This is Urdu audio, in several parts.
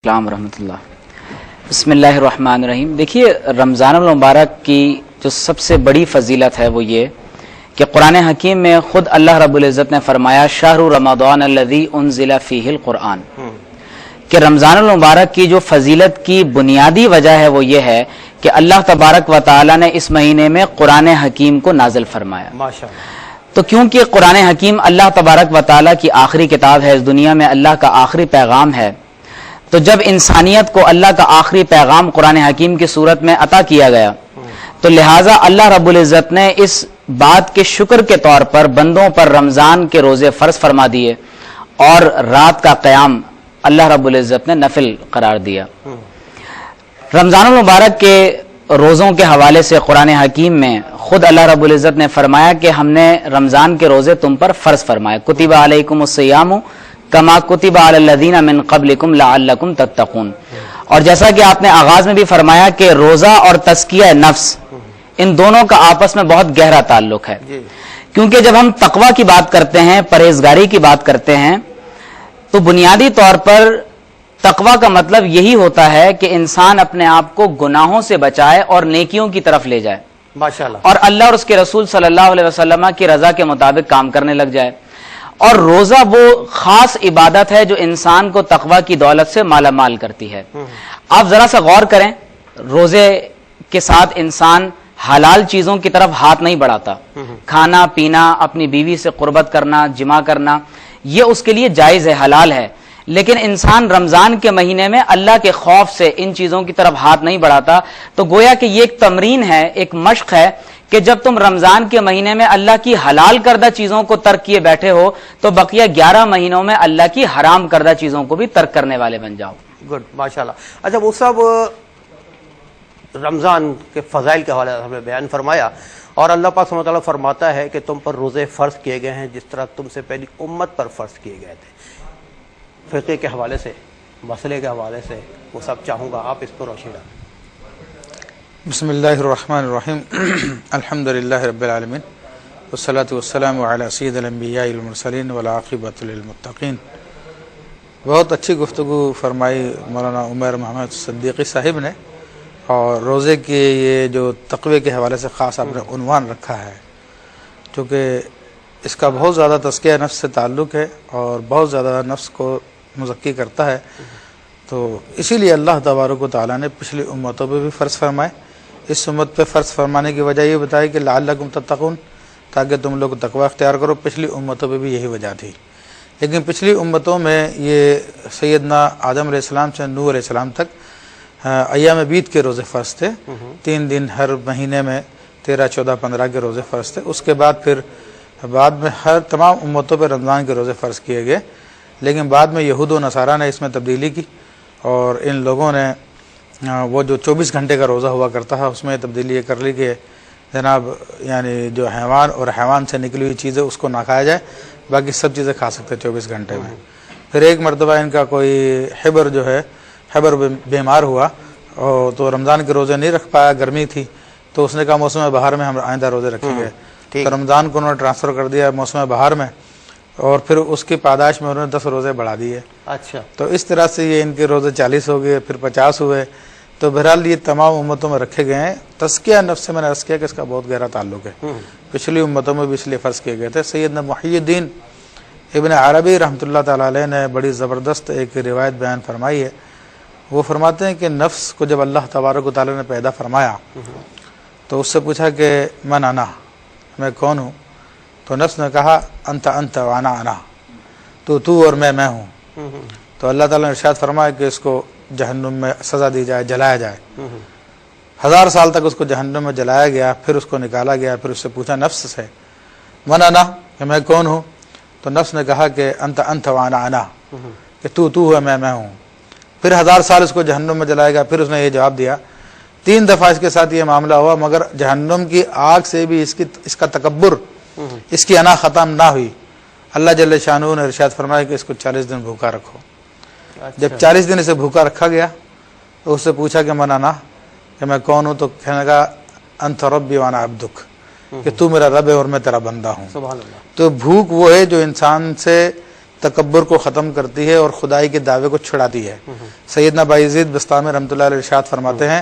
السلام ورحمۃ اللہ. بسم اللہ الرحمن الرحیم. دیکھیے رمضان المبارک کی جو سب سے بڑی فضیلت ہے وہ یہ کہ قرآن حکیم میں خود اللہ رب العزت نے فرمایا شہر رمضان الذی انزل فیہ القرآن، کہ رمضان المبارک کی جو فضیلت کی بنیادی وجہ ہے وہ یہ ہے کہ اللہ تبارک و تعالی نے اس مہینے میں قرآن حکیم کو نازل فرمایا. تو کیونکہ قرآن حکیم اللہ تبارک و تعالی کی آخری کتاب ہے، اس دنیا میں اللہ کا آخری پیغام ہے، تو جب انسانیت کو اللہ کا آخری پیغام قرآن حکیم کی صورت میں عطا کیا گیا تو لہٰذا اللہ رب العزت نے اس بات کے شکر کے طور پر بندوں پر رمضان کے روزے فرض فرما دیے اور رات کا قیام اللہ رب العزت نے نفل قرار دیا. رمضان المبارک کے روزوں کے حوالے سے قرآن حکیم میں خود اللہ رب العزت نے فرمایا کہ ہم نے رمضان کے روزے تم پر فرض فرمائے. کتب علیکم الصیام کما کتب علی الذین من قبلکم لعلکم تتقون. اور جیسا کہ آپ نے آغاز میں بھی فرمایا کہ روزہ اور تزکیہ نفس ان دونوں کا آپس میں بہت گہرا تعلق ہے، کیونکہ جب ہم تقویٰ کی بات کرتے ہیں، پرہیزگاری کی بات کرتے ہیں، تو بنیادی طور پر تقویٰ کا مطلب یہی ہوتا ہے کہ انسان اپنے آپ کو گناہوں سے بچائے اور نیکیوں کی طرف لے جائے، ماشاءاللہ، اور اللہ اور اس کے رسول صلی اللہ علیہ وسلم کی رضا کے مطابق کام کرنے لگ جائے. اور روزہ وہ خاص عبادت ہے جو انسان کو تقویٰ کی دولت سے مالا مال کرتی ہے. آپ ذرا سا غور کریں، روزے کے ساتھ انسان حلال چیزوں کی طرف ہاتھ نہیں بڑھاتا. کھانا پینا، اپنی بیوی سے قربت کرنا، جمع کرنا، یہ اس کے لیے جائز ہے، حلال ہے. لیکن انسان رمضان کے مہینے میں اللہ کے خوف سے ان چیزوں کی طرف ہاتھ نہیں بڑھاتا. تو گویا کہ یہ ایک تمرین ہے، ایک مشق ہے کہ جب تم رمضان کے مہینے میں اللہ کی حلال کردہ چیزوں کو ترک کیے بیٹھے ہو تو بقیہ 11 مہینوں میں اللہ کی حرام کردہ چیزوں کو بھی ترک کرنے والے بن جاؤ. گڈ، ماشاءاللہ. اچھا، وہ سب رمضان کے فضائل کے حوالے سے ہم نے بیان فرمایا، اور اللہ پاک سبحانہ وتعالیٰ فرماتا ہے کہ تم پر روزے فرض کیے گئے ہیں جس طرح تم سے پہلی امت پر فرض کیے گئے تھے. فقہ کے حوالے سے، مسئلے کے حوالے سے وہ سب چاہوں گا آپ اس پر روشنی ڈالیں. بسم اللہ الرحمن الرحیم. الحمد للہ رب العالمین والصلاة والسلام علی سید الانبیاء والمرسلین والعاقبۃ للمتقین. بہت اچھی گفتگو فرمائی مولانا عمر محمد صدیقی صاحب نے، اور روزے کے یہ جو تقوی کے حوالے سے خاص آپ نے عنوان رکھا ہے، چونکہ اس کا بہت زیادہ تزکیہ نفس سے تعلق ہے اور بہت زیادہ نفس کو مزکی کرتا ہے. تو اسی لیے اللہ تبارک و تعالیٰ نے پچھلی امتوں پہ بھی فرض فرمائے. اس امت پہ فرض فرمانے کی وجہ یہ بتائی کہ لعلکم تتقون، تاکہ تم لوگ تقوی اختیار کرو. پچھلی امتوں پہ بھی یہی وجہ تھی، لیکن پچھلی امتوں میں یہ سیدنا آدم علیہ السلام سے نوح علیہ السلام تک ایام بیت کے روزے فرض تھے. 3 دن ہر مہینے میں 13، 14، 15 کے روزے فرض تھے. اس کے بعد پھر بعد میں ہر تمام امتوں پہ رمضان کے روزے فرض کیے گئے، لیکن بعد میں یہود و نصارہ نے اس میں تبدیلی کی، اور ان لوگوں نے وہ جو 24 گھنٹے کا روزہ ہوا کرتا ہے اس میں تبدیلی یہ کر لی کہ جناب یعنی جو حیوان اور حیوان سے نکلی ہوئی چیزیں اس کو نہ کھایا جائے، باقی سب چیزیں کھا سکتے 24 گھنٹے میں. پھر ایک مرتبہ ان کا کوئی حبر جو ہے حبر بیمار ہوا، اور تو رمضان کے روزے نہیں رکھ پایا، گرمی تھی، تو اس نے کہا موسم بہار میں ہم آئندہ روزے رکھیں گے. تو رمضان کو انہوں نے ٹرانسفر کر دیا موسم بہار میں، اور پھر اس کی پاداش میں انہوں نے 10 روزے بڑھا دیے. اچھا، تو اس طرح سے یہ ان کے روزے 40 ہو گئے، پھر 50 ہوئے. تو بہرحال یہ تمام امتوں میں رکھے گئے ہیں. تزکیہ نفس سے میں نے عرض کیا کہ اس کا بہت گہرا تعلق ہے، پچھلی امتوں میں بھی اس لیے فرض کیے گئے تھے. سیدنا محی الدین ابن عربی رحمۃ اللہ تعالیٰ علیہ نے بڑی زبردست ایک روایت بیان فرمائی ہے. وہ فرماتے ہیں کہ نفس کو جب اللہ تبارک و تعالیٰ نے پیدا فرمایا تو اس سے پوچھا کہ من انا، میں کون ہوں؟ تو نفس نے کہا انت انت وانا انا، تو اور میں ہوں. تو اللہ تعالیٰ نے ارشاد فرمایا کہ اس کو جہنم میں سزا دی جائے، جلایا جائے. 1000 سال تک اس کو جہنم میں جلایا گیا، پھر اس کو نکالا گیا. پھر اس سے پوچھا نفس سے من انا، کہ میں کون ہوں؟ تو نفس نے کہا کہ انت انت وانا انا، کہ تو ہے میں ہوں. پھر 1000 سال اس کو جہنم میں جلایا گیا. پھر اس نے یہ جواب دیا. 3 دفعہ اس کے ساتھ یہ معاملہ ہوا، مگر جہنم کی آگ سے بھی اس کا تکبر، اس کی انا ختم نہ ہوئی. اللہ جل شانہ نے ارشاد فرمایا کہ اس کو 40 دن بھوکا رکھو. جب 40 دن اسے بھوکا رکھا گیا تو اس سے پوچھا کہ من انا، کہ میں کون ہوں؟ تو کہنے لگا انت ربی وانا عبدک، کہ تو میرا رب ہے اور میں تیرا بندہ ہوں. سبحان اللہ. تو بھوک وہ ہے جو انسان سے تکبر کو ختم کرتی ہے اور خدائی کے دعوے کو چھڑاتی ہے۔ سیدنا بایزید بسطامی رحمۃ اللہ علیہ ارشاد فرماتے ہیں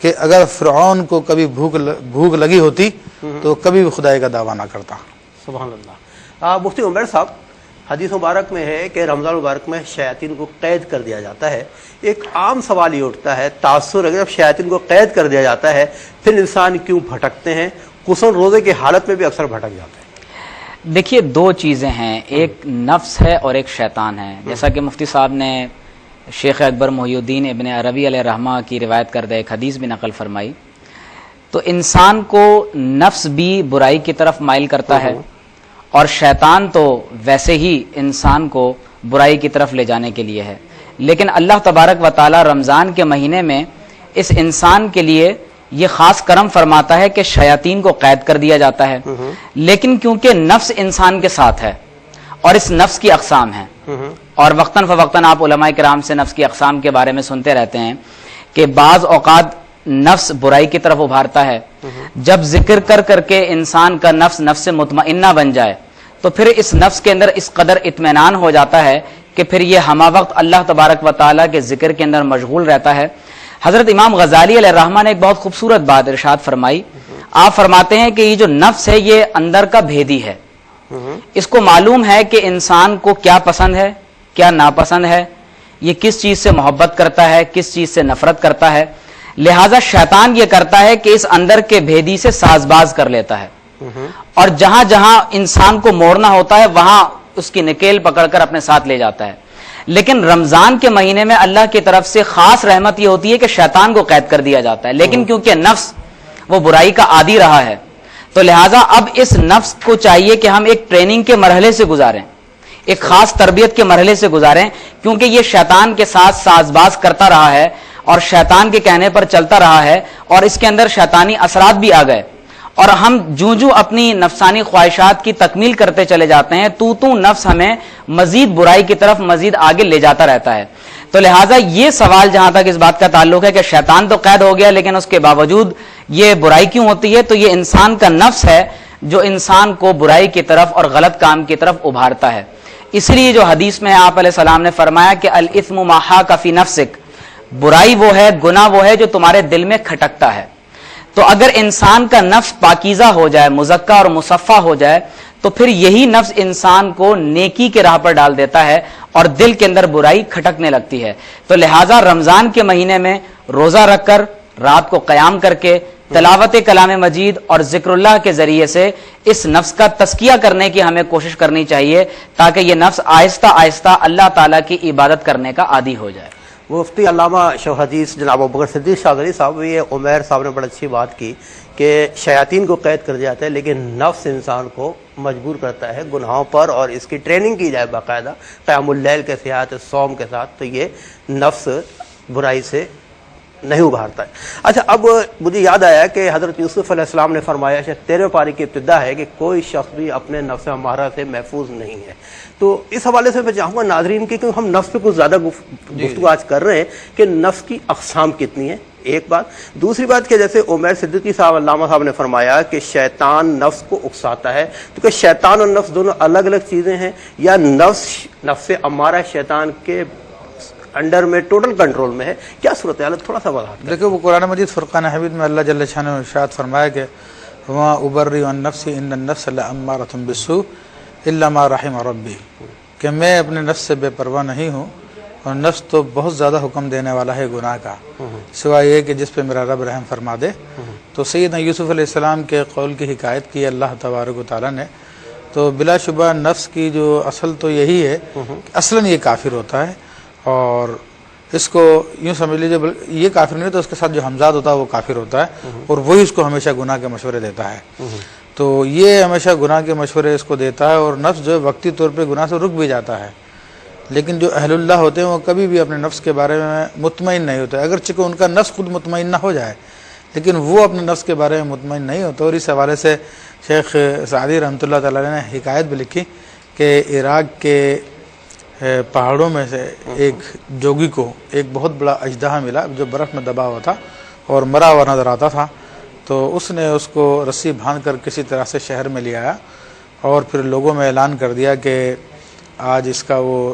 کہ اگر فرعون کو کبھی بھوک لگی ہوتی تو کبھی بھی خدائی کا دعویٰ نہ کرتا۔ سبحان اللہ۔ مفتی عمیر صاحب، حدیث مبارک میں ہے کہ رمضان مبارک میں شیاطین کو قید کر دیا جاتا ہے۔ ایک عام سوال یہ اٹھتا ہے، تاثر اگر جب شیاطین کو قید کر دیا جاتا ہے پھر انسان کیوں بھٹکتے ہیں؟ خصوصاً روزے کی حالت میں بھی اکثر بھٹک جاتے ہیں۔ دیکھیے دو چیزیں ہیں، ایک نفس ہے اور ایک شیطان ہے۔ جیسا کہ مفتی صاحب نے شیخ اکبر محی الدین ابن عربی علیہ رحمہ کی روایت کردہ ایک حدیث بھی نقل فرمائی، تو انسان کو نفس بھی برائی کی طرف مائل کرتا ہے اور شیطان تو ویسے ہی انسان کو برائی کی طرف لے جانے کے لیے ہے، لیکن اللہ تبارک و تعالی رمضان کے مہینے میں اس انسان کے لیے یہ خاص کرم فرماتا ہے کہ شیاطین کو قید کر دیا جاتا ہے، لیکن کیونکہ نفس انسان کے ساتھ ہے اور اس نفس کی اقسام ہیں، اور وقتاً فوقتاً آپ علماء کرام سے نفس کی اقسام کے بارے میں سنتے رہتے ہیں کہ بعض اوقات نفس برائی کی طرف ابھارتا ہے، جب ذکر کر کر کے انسان کا نفس مطمئنہ بن جائے تو پھر اس نفس کے اندر اس قدر اطمینان ہو جاتا ہے کہ پھر یہ ہمہ وقت اللہ تبارک و تعالیٰ کے ذکر کے اندر مشغول رہتا ہے۔ حضرت امام غزالی علیہ الرحمہ نے ایک بہت خوبصورت بات ارشاد فرمائی۔ آپ فرماتے ہیں کہ یہ جو نفس ہے یہ اندر کا بھیدی ہے، اس کو معلوم ہے کہ انسان کو کیا پسند ہے کیا ناپسند ہے، یہ کس چیز سے محبت کرتا ہے کس چیز سے نفرت کرتا ہے، لہٰذا شیطان یہ کرتا ہے کہ اس اندر کے بھیدی سے ساز باز کر لیتا ہے، اور جہاں جہاں انسان کو موڑنا ہوتا ہے وہاں اس کی نکیل پکڑ کر اپنے ساتھ لے جاتا ہے۔ لیکن رمضان کے مہینے میں اللہ کی طرف سے خاص رحمت یہ ہوتی ہے کہ شیطان کو قید کر دیا جاتا ہے، لیکن کیونکہ نفس وہ برائی کا عادی رہا ہے تو لہٰذا اب اس نفس کو چاہیے کہ ہم ایک ٹریننگ کے مرحلے سے گزاریں، ایک خاص تربیت کے مرحلے سے گزاریں، کیونکہ یہ شیطان کے ساتھ ساز باز کرتا رہا ہے اور شیطان کے کہنے پر چلتا رہا ہے اور اس کے اندر شیطانی اثرات بھی آ گئے، اور ہم جو اپنی نفسانی خواہشات کی تکمیل کرتے چلے جاتے ہیں تو نفس ہمیں مزید برائی کی طرف مزید آگے لے جاتا رہتا ہے۔ تو لہٰذا یہ سوال جہاں تک اس بات کا تعلق ہے کہ شیطان تو قید ہو گیا لیکن اس کے باوجود یہ برائی کیوں ہوتی ہے، تو یہ انسان کا نفس ہے جو انسان کو برائی کی طرف اور غلط کام کی طرف ابھارتا ہے۔ اس لیے جو حدیث میں آپ علیہ السلام نے فرمایا کہ الاثم ما حاک فی نفسک، برائی وہ ہے گناہ وہ ہے جو تمہارے دل میں کھٹکتا ہے۔ تو اگر انسان کا نفس پاکیزہ ہو جائے مزکہ اور مصفہ ہو جائے تو پھر یہی نفس انسان کو نیکی کے راہ پر ڈال دیتا ہے اور دل کے اندر برائی کھٹکنے لگتی ہے۔ تو لہٰذا رمضان کے مہینے میں روزہ رکھ کر رات کو قیام کر کے تلاوت کلام مجید اور ذکر اللہ کے ذریعے سے اس نفس کا تزکیہ کرنے کی ہمیں کوشش کرنی چاہیے تاکہ یہ نفس آہستہ آہستہ اللہ تعالیٰ کی عبادت کرنے کا عادی ہو جائے۔ مفتی علامہ شیخ حدیث جناب ابوبکر صدیق شاگری صاحب، یہ عمیر صاحب نے بڑی اچھی بات کی کہ شیاطین کو قید کر دیا جاتا ہے لیکن نفس انسان کو مجبور کرتا ہے گناہوں پر، اور اس کی ٹریننگ کی جائے باقاعدہ قیام اللیل کے ساتھ صوم کے ساتھ، تو یہ نفس برائی سے نہیں ابھارتا ہے۔ اچھا، اب مجھے یاد آیا کہ حضرت یوسف علیہ السلام نے فرمایا، شاید 13 پاری کی ابتدا ہے کہ کوئی شخص بھی اپنے نفس امارہ سے محفوظ نہیں ہے۔ تو اس حوالے سے میں چاہوں گا ناظرین کی، کیونکہ ہم نفس پہ کچھ زیادہ گفتگو آج کر رہے ہیں کہ نفس کی اقسام کتنی ہیں، ایک بات۔ دوسری بات کہ جیسے عمیر صدیقی صاحب علامہ صاحب نے فرمایا کہ شیطان نفس کو اکساتا ہے، تو کہ شیطان اور نفس دونوں الگ الگ چیزیں ہیں یا نفس امارہ شیطان کے انڈر میں ٹوٹل کنٹرول میں ہے؟ کیا صورتحال ہے، تھوڑا سا وضاحت کریں۔ دیکھو وہ قرآن مجید فرقان حمید میں اللہ جل شانہ نے ارشاد فرمایا کہ وما ابرئ نفسی ان النفس لامارۃ بالسوء الا ما رحم ربی، کہ میں اپنے نفس سے بے پرواہ نہیں ہوں اور نفس تو بہت زیادہ حکم دینے والا ہے گناہ کا، سوائے یہ کہ جس پہ میرا رب رحم فرما دے۔ تو سیدنا یوسف علیہ السلام کے قول کی حکایت کی اللہ تبارک و تعالیٰ نے، تو بلا شبہ نفس کی جو اصل تو یہی ہے کہ اصلاً یہ کافر ہوتا ہے، اور اس کو یوں سمجھ لیجیے یہ کافر نہیں تو اس کے ساتھ جو ہمزاد ہوتا ہے وہ کافر ہوتا ہے، اور وہی اس کو ہمیشہ گناہ کے مشورے دیتا ہے۔ تو یہ ہمیشہ گناہ کے مشورے اس کو دیتا ہے، اور نفس جو ہے وقتی طور پہ گناہ سے رک بھی جاتا ہے، لیکن جو اہل اللہ ہوتے ہیں وہ کبھی بھی اپنے نفس کے بارے میں مطمئن نہیں ہوتے، اگرچہ کہ ان کا نفس خود مطمئن نہ ہو جائے لیکن وہ اپنے نفس کے بارے میں مطمئن نہیں ہوتے۔ اور اس حوالے سے شیخ سعدی رحمۃ اللہ تعالیٰ نے حکایت بھی لکھی کہ عراق کے پہاڑوں میں سے ایک جوگی کو ایک بہت بڑا اژدہا ملا جو برف میں دبا ہوا تھا اور مرا ہوا نظر آتا تھا، تو اس نے اس کو رسی باندھ کر کسی طرح سے شہر میں لے آیا اور پھر لوگوں میں اعلان کر دیا کہ آج اس کا وہ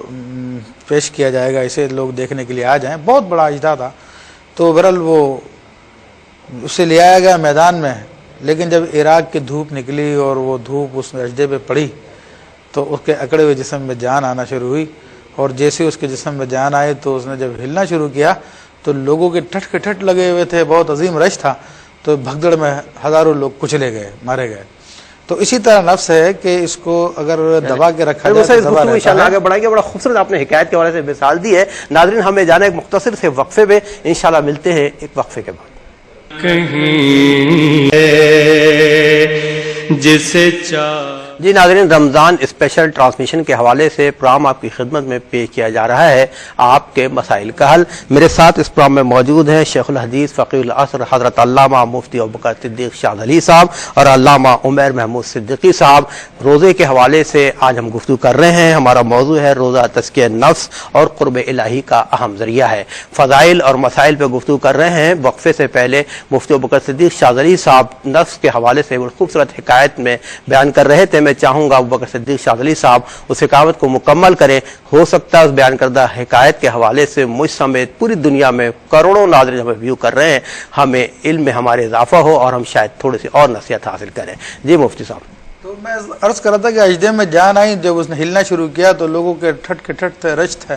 پیش کیا جائے گا، اسے لوگ دیکھنے کے لیے آ جائیں. بہت بڑا اجدہ تھا. تو بہرحال وہ اسے لے آیا گیا میدان میں، لیکن جب عراق کی دھوپ نکلی اور وہ دھوپ اس اجدے پہ پڑی تو اس کے اکڑے ہوئے جسم میں جان آنا شروع ہوئی، اور جیسے اس کے جسم میں جان آئے تو اس نے جب ہلنا شروع کیا تو لوگوں کے ٹھٹ کے ٹھٹ لگے ہوئے تھے، بہت عظیم رش تھا. تو بھگدڑ میں ہزاروں لوگ کچلے گئے، مارے گئے. تو اسی طرح نفس ہے کہ اس کو اگر دبا کے رکھا جائے تو دبا رہتا انشاءاللہ ہے. آگے بڑھائیں گے. بڑا خوبصورت آپ نے حکایت کے حوالے سے مثال دی ہے. ناظرین ہمیں جانا ایک مختصر سے وقفے میں، انشاءاللہ ملتے ہیں ایک وقفے کے بعد. جسے چاہ جی ناظرین، رمضان اسپیشل ٹرانسمیشن کے حوالے سے پروگرام آپ کی خدمت میں پیش کیا جا رہا ہے آپ کے مسائل کا حل. میرے ساتھ اس پروگرام میں موجود ہیں شیخ الحدیث فقیہ العصر حضرت علامہ مفتی ابوبکر صدیق شاہ علی صاحب اور علامہ عمیر محمود صدیقی صاحب. روزے کے حوالے سے آج ہم گفتگو کر رہے ہیں. ہمارا موضوع ہے روزہ تزکیہ نفس اور قرب الہی کا اہم ذریعہ ہے. فضائل اور مسائل پہ گفتگو کر رہے ہیں. وقفے سے پہلے مفتی ابوبکر صدیق شاہ علی صاحب نفس کے حوالے سے بڑی خوبصورت حکایت میں بیان کر رہے تھے. میں چاہوں گا ابوبکر صدیق شاہ علی صاحب اس حکایت کو مکمل کریں. ہو سکتا ہے اس بیان کردہ حکایت کے حوالے سے مجھ سمیت پوری دنیا میں کروڑوں ناظرین ہمیں ویو کر رہے ہیں، ہمیں علم میں ہمارے اضافہ ہو اور ہم شاید تھوڑی سی اور نصیحت حاصل کریں. جی مفتی صاحب. تو میں عرض کر رہا تھا کہ اجدے میں جان آئی، جب اس نے ہلنا شروع کیا تو لوگوں کے ٹھٹ کے ٹھٹ تھے، رش تھے.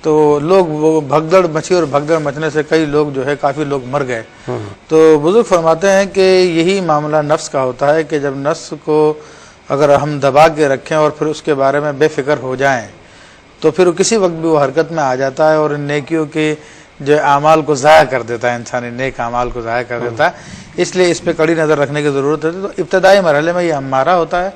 تو لوگ وہ بھگدڑ مچی اور بھگدڑ مچنے سے کئی لوگ جو ہے کافی لوگ مر گئے. تو بزرگ فرماتے ہیں کہ یہی معاملہ نفس کا ہوتا ہے کہ جب نفس کو اگر ہم دبا کے رکھیں اور پھر اس کے بارے میں بے فکر ہو جائیں تو پھر کسی وقت بھی وہ حرکت میں آ جاتا ہے اور ان نیکیوں کی جو اعمال کو ضائع کر دیتا ہے، انسانی نیک اعمال کو ضائع کر دیتا ہے. اس لیے اس پہ کڑی نظر رکھنے کی ضرورت ہے. تو ابتدائی مرحلے میں یہ امارہ ہوتا ہے،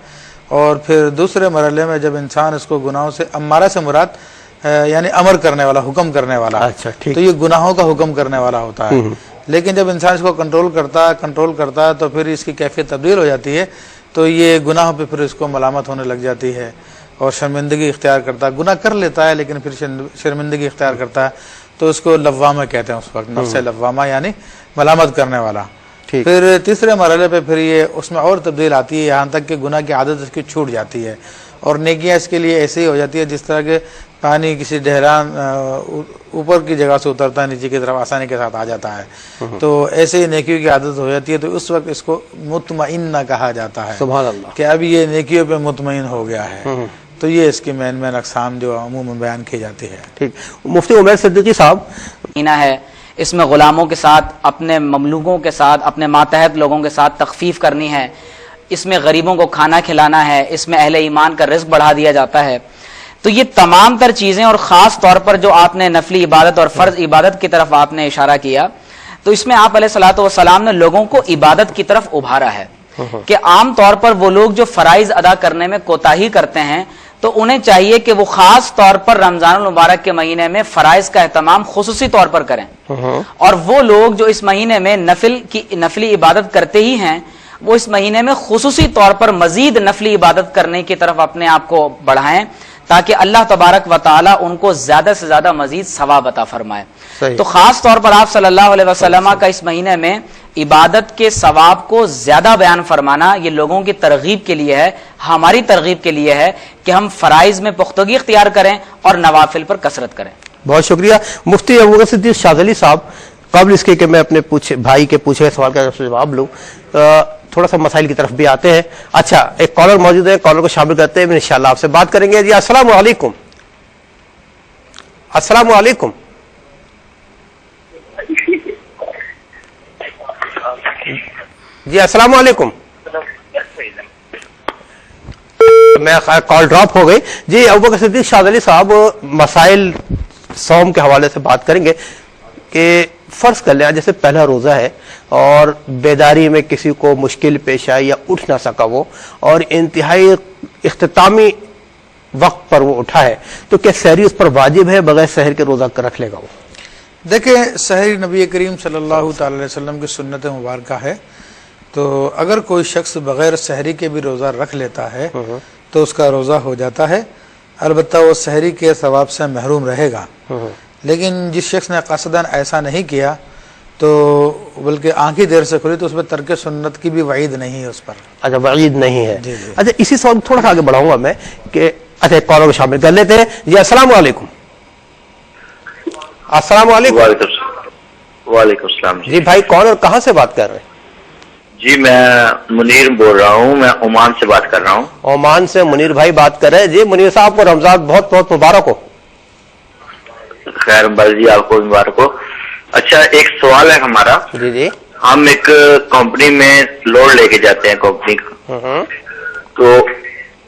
اور پھر دوسرے مرحلے میں جب انسان اس کو گناہوں سے، امارہ سے مراد یعنی امر کرنے والا، حکم کرنے والا. اچھا ٹھیک. تو یہ گناہوں کا حکم کرنے والا ہوتا ہے. لیکن جب انسان اس کو کنٹرول کرتا ہے تو پھر اس کی کیفیت تبدیل ہو جاتی ہے. تو یہ گناہوں پہ پھر اس کو ملامت ہونے لگ جاتی ہے اور شرمندگی اختیار کرتا ہے. گناہ کر لیتا ہے لیکن پھر شرمندگی اختیار کرتا ہے. تو اس کو لوامہ کہتے ہیں اس وقت، نفس لوامہ یعنی ملامت کرنے والا. پھر تیسرے مرحلے پہ پھر یہ اس میں اور تبدیل آتی ہے، یہاں تک کہ گناہ کی عادت اس کی چھوٹ جاتی ہے اور نیکیاں اس کے لیے ایسے ہی ہو جاتی ہے جس طرح کہ پانی کسی ڈھیران اوپر کی جگہ سے اترتا ہے، نیچے کی طرف آسانی کے ساتھ آ جاتا ہے. تو ایسے ہی نیکیوں کی عادت ہو جاتی ہے. تو اس وقت اس کو مطمئنہ کہا جاتا ہے. سبحان اللہ. کہ اب یہ نیکیوں پہ مطمئن ہو گیا ہے. تو یہ اس کی مین اقسام جو عموماً بیان کی جاتی ہے. ٹھیک. مفتی عمیر صدیقی صاحب. ہے اس میں غلاموں کے ساتھ، اپنے مملوکوں کے ساتھ، اپنے ماتحت لوگوں کے ساتھ تخفیف کرنی ہے. اس میں غریبوں کو کھانا کھلانا ہے. اس میں اہل ایمان کا رزق بڑھا دیا جاتا ہے. تو یہ تمام تر چیزیں، اور خاص طور پر جو آپ نے نفلی عبادت اور فرض عبادت کی طرف آپ نے اشارہ کیا، تو اس میں آپ علیہ الصلوۃ والسلام نے لوگوں کو عبادت کی طرف ابھارا ہے کہ عام طور پر وہ لوگ جو فرائض ادا کرنے میں کوتاہی کرتے ہیں تو انہیں چاہیے کہ وہ خاص طور پر رمضان المبارک کے مہینے میں فرائض کا اہتمام خصوصی طور پر کریں. اور وہ لوگ جو اس مہینے میں نفلی عبادت کرتے ہی ہیں، وہ اس مہینے میں خصوصی طور پر مزید نفلی عبادت کرنے کی طرف اپنے آپ کو بڑھائیں تاکہ اللہ تبارک و تعالی ان کو زیادہ سے زیادہ مزید ثواب عطا فرمائے. تو خاص طور پر آپ صلی اللہ علیہ وسلم کا اس مہینے میں عبادت کے ثواب کو زیادہ بیان فرمانا یہ لوگوں کی ترغیب کے لیے ہے، ہماری ترغیب کے لیے ہے کہ ہم فرائض میں پختگی اختیار کریں اور نوافل پر کثرت کریں. بہت شکریہ. مفتی ابوبکر صدیق شاہ علی صاحب، قبل اس کے کہ میں اپنے بھائی کے پوچھے گئے سوال کا جواب لوں، تھوڑا سا مسائل کی طرف بھی آتے ہیں. اچھا، ایک کالر موجود ہے، کالر کو شامل کرتے ہیں، انشاءاللہ آپ سے بات کریں گے. جی السلام علیکم. السلام علیکم. جی السلام علیکم. میں کال ڈراپ ہو گئی. جی ابوبکر صدیق شاہ علی صاحب، مسائل صوم کے حوالے سے بات کریں گے کہ فرض کر لیں جیسے پہلا روزہ ہے اور بیداری میں کسی کو مشکل پیش آئی یا اٹھ نہ سکا وہ، اور انتہائی اختتامی وقت پر وہ اٹھا ہے، تو کیا سحری اس پر واجب ہے؟ بغیر سحر کے روزہ رکھ لے گا وہ؟ دیکھیں، سحری نبی کریم صلی اللہ تعالی علیہ وسلم کی سنت مبارکہ ہے. تو اگر کوئی شخص بغیر سحری کے بھی روزہ رکھ لیتا ہے تو اس کا روزہ ہو جاتا ہے. البتہ وہ سحری کے ثواب سے محروم رہے گا. لیکن جس شخص نے قصداً ایسا نہیں کیا تو بلکہ آنکھ ہی دیر سے کھلی تو اس پر ترک سنت کی بھی وعید نہیں ہے اس پر. اچھا، وعید نہیں ہے. جی جی. اچھا، اسی سوال تھوڑا سا آگے بڑھاؤں گا میں کہ اچھا ایک کالر کو شامل کر لیتے ہیں جی. السلام علیکم. السلام علیکم. وعلیکم السلام. جی بھائی کون اور کہاں سے بات کر رہے ہیں؟ جی میں منیر بول رہا ہوں, میں عمان سے بات کر رہا ہوں. عمان سے منیر بھائی بات کر رہے ہیں. جی منیر صاحب کو رمضان بہت بہت مبارک ہو. خیر بھائی جی آپ کو مبارک ہو. اچھا ایک سوال ہے ہمارا. جی جی. ہم ایک کمپنی میں لوڈ لے کے جاتے ہیں کمپنی کا, تو